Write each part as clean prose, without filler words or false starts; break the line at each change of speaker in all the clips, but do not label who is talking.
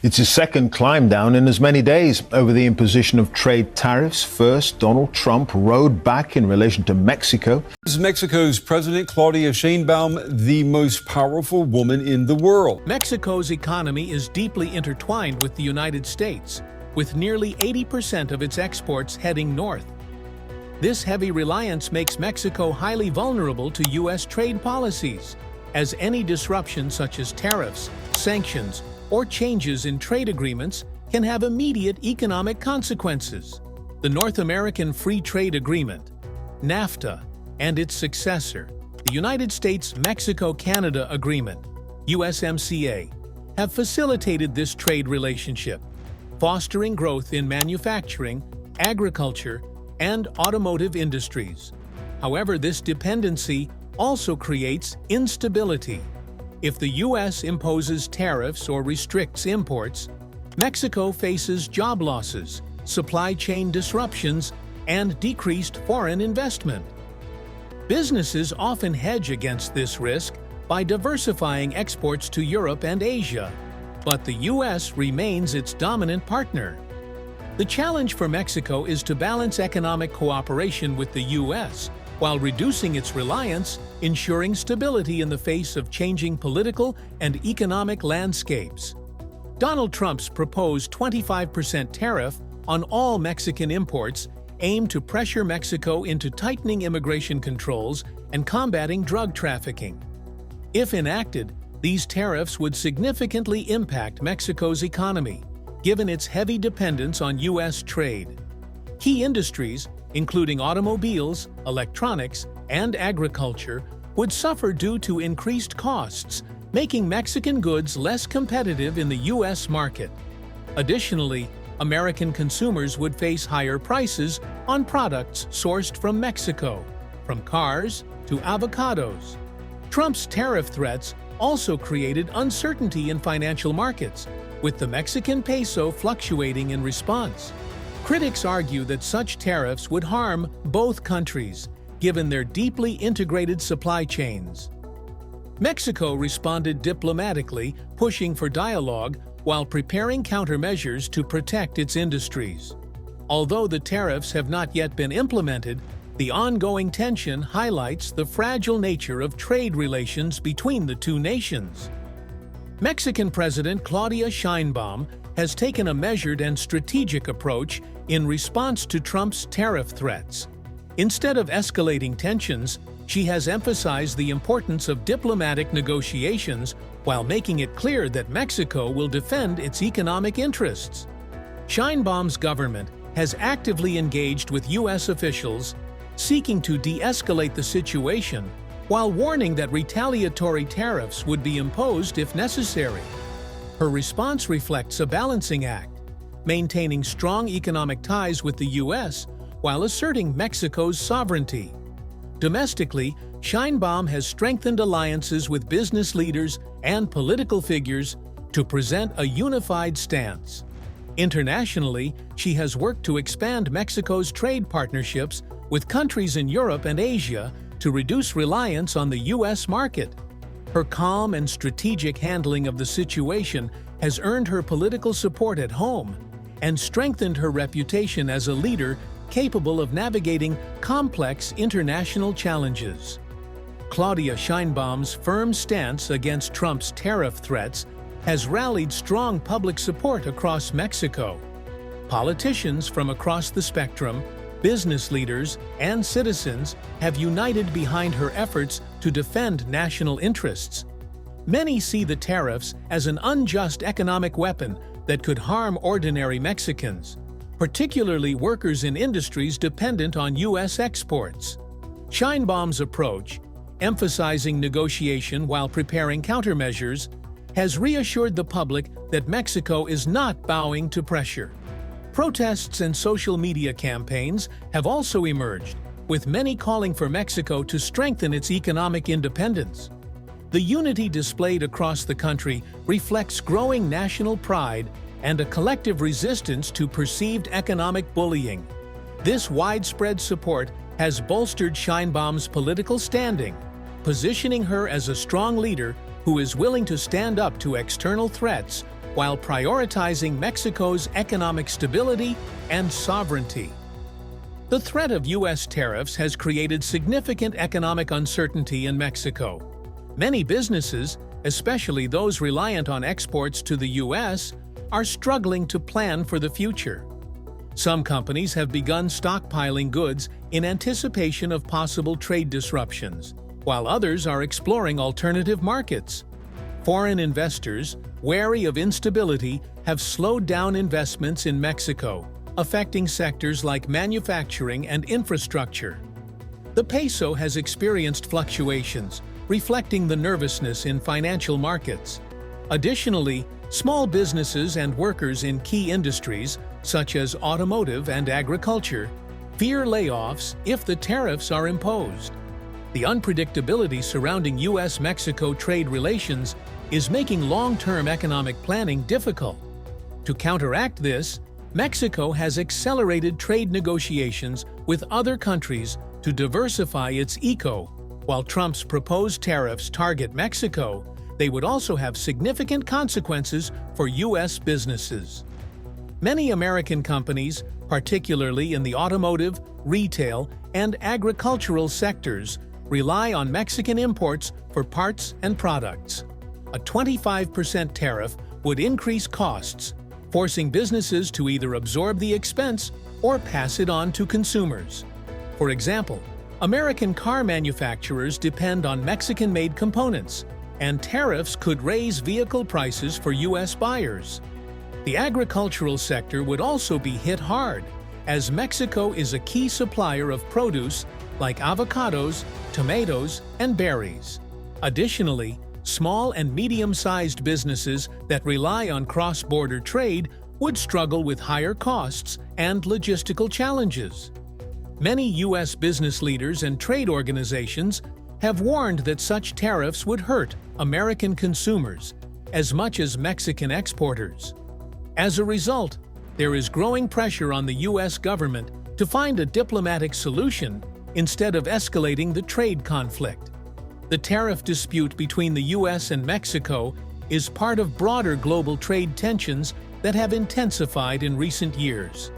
It's his second climb down in as many days over the imposition of trade tariffs. First, Donald Trump rode back in relation to Mexico.
Is Mexico's President Claudia Sheinbaum the most powerful woman in the world?
Mexico's economy is deeply intertwined with the United States, with nearly 80% of its exports heading north. This heavy reliance makes Mexico highly vulnerable to U.S. trade policies, as any disruption such as tariffs, sanctions, or changes in trade agreements can have immediate economic consequences. The North American Free Trade Agreement, NAFTA, and its successor, the United States-Mexico-Canada Agreement, USMCA, have facilitated this trade relationship, fostering growth in manufacturing, agriculture, and automotive industries. However, this dependency also creates instability. If the U.S. imposes tariffs or restricts imports, Mexico faces job losses, supply chain disruptions, and decreased foreign investment. Businesses often hedge against this risk by diversifying exports to Europe and Asia, but the U.S. remains its dominant partner. The challenge for Mexico is to balance economic cooperation with the U.S. while reducing its reliance, ensuring stability in the face of changing political and economic landscapes. Donald Trump's proposed 25% tariff on all Mexican imports aimed to pressure Mexico into tightening immigration controls and combating drug trafficking. If enacted, these tariffs would significantly impact Mexico's economy, given its heavy dependence on U.S. trade. Key industries, including automobiles, electronics, and agriculture, would suffer due to increased costs, making Mexican goods less competitive in the U.S. market. Additionally, American consumers would face higher prices on products sourced from Mexico, from cars to avocados. Trump's tariff threats also created uncertainty in financial markets, with the Mexican peso fluctuating in response. Critics argue that such tariffs would harm both countries, given their deeply integrated supply chains. Mexico responded diplomatically, pushing for dialogue while preparing countermeasures to protect its industries. Although the tariffs have not yet been implemented, the ongoing tension highlights the fragile nature of trade relations between the two nations. Mexican President Claudia Sheinbaum has taken a measured and strategic approach in response to Trump's tariff threats. Instead of escalating tensions, she has emphasized the importance of diplomatic negotiations while making it clear that Mexico will defend its economic interests. Sheinbaum's government has actively engaged with U.S. officials, seeking to de-escalate the situation while warning that retaliatory tariffs would be imposed if necessary. Her response reflects a balancing act, maintaining strong economic ties with the U.S. while asserting Mexico's sovereignty. Domestically, Sheinbaum has strengthened alliances with business leaders and political figures to present a unified stance. Internationally, she has worked to expand Mexico's trade partnerships with countries in Europe and Asia to reduce reliance on the U.S. market. Her calm and strategic handling of the situation has earned her political support at home and strengthened her reputation as a leader capable of navigating complex international challenges. Claudia Sheinbaum's firm stance against Trump's tariff threats has rallied strong public support across Mexico. Politicians from across the spectrum, business leaders, and citizens have united behind her efforts to defend national interests. Many see the tariffs as an unjust economic weapon that could harm ordinary Mexicans, particularly workers in industries dependent on U.S. exports. Sheinbaum's approach, emphasizing negotiation while preparing countermeasures, has reassured the public that Mexico is not bowing to pressure. Protests and social media campaigns have also emerged, with many calling for Mexico to strengthen its economic independence. The unity displayed across the country reflects growing national pride and a collective resistance to perceived economic bullying. This widespread support has bolstered Sheinbaum's political standing, positioning her as a strong leader who is willing to stand up to external threats while prioritizing Mexico's economic stability and sovereignty. The threat of U.S. tariffs has created significant economic uncertainty in Mexico. Many businesses, especially those reliant on exports to the U.S., are struggling to plan for the future. Some companies have begun stockpiling goods in anticipation of possible trade disruptions, while others are exploring alternative markets. Foreign investors, wary of instability, have slowed down investments in Mexico, affecting sectors like manufacturing and infrastructure. The peso has experienced fluctuations, reflecting the nervousness in financial markets. Additionally, small businesses and workers in key industries, such as automotive and agriculture, fear layoffs if the tariffs are imposed. The unpredictability surrounding U.S.-Mexico trade relations is making long-term economic planning difficult. To counteract this, Mexico has accelerated trade negotiations with other countries to diversify its eco. While Trump's proposed tariffs target Mexico, they would also have significant consequences for U.S. businesses. Many American companies, particularly in the automotive, retail, and agricultural sectors, rely on Mexican imports for parts and products. A 25% tariff would increase costs, forcing businesses to either absorb the expense or pass it on to consumers. For example, American car manufacturers depend on Mexican-made components, and tariffs could raise vehicle prices for U.S. buyers. The agricultural sector would also be hit hard, as Mexico is a key supplier of produce like avocados, tomatoes, and berries. Additionally, small and medium-sized businesses that rely on cross-border trade would struggle with higher costs and logistical challenges. Many U.S. business leaders and trade organizations have warned that such tariffs would hurt American consumers as much as Mexican exporters. As a result, there is growing pressure on the U.S. government to find a diplomatic solution instead of escalating the trade conflict. The tariff dispute between the U.S. and Mexico is part of broader global trade tensions that have intensified in recent years.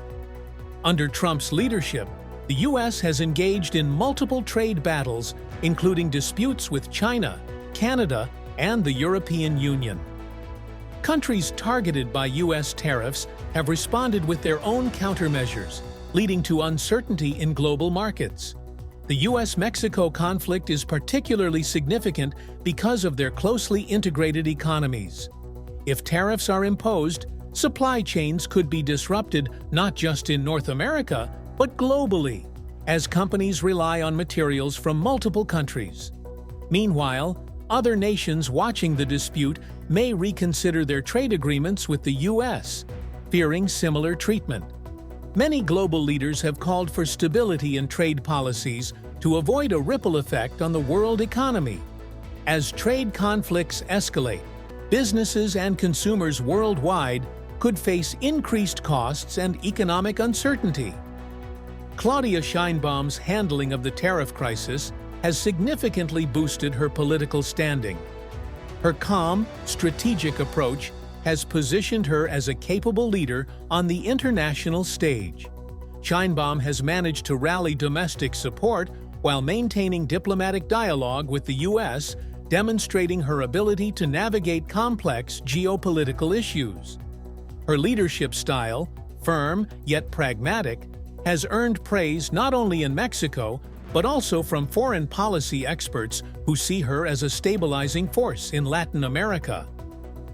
Under Trump's leadership, the U.S. has engaged in multiple trade battles, including disputes with China, Canada, and the European Union. Countries targeted by U.S. tariffs have responded with their own countermeasures, leading to uncertainty in global markets. The U.S.-Mexico conflict is particularly significant because of their closely integrated economies. If tariffs are imposed, supply chains could be disrupted not just in North America, but globally, as companies rely on materials from multiple countries. Meanwhile, other nations watching the dispute may reconsider their trade agreements with the U.S., fearing similar treatment. Many global leaders have called for stability in trade policies to avoid a ripple effect on the world economy. As trade conflicts escalate, businesses and consumers worldwide could face increased costs and economic uncertainty. Claudia Sheinbaum's handling of the tariff crisis has significantly boosted her political standing. Her calm, strategic approach has positioned her as a capable leader on the international stage. Sheinbaum has managed to rally domestic support while maintaining diplomatic dialogue with the U.S., demonstrating her ability to navigate complex geopolitical issues. Her leadership style, firm yet pragmatic, has earned praise not only in Mexico, but also from foreign policy experts who see her as a stabilizing force in Latin America.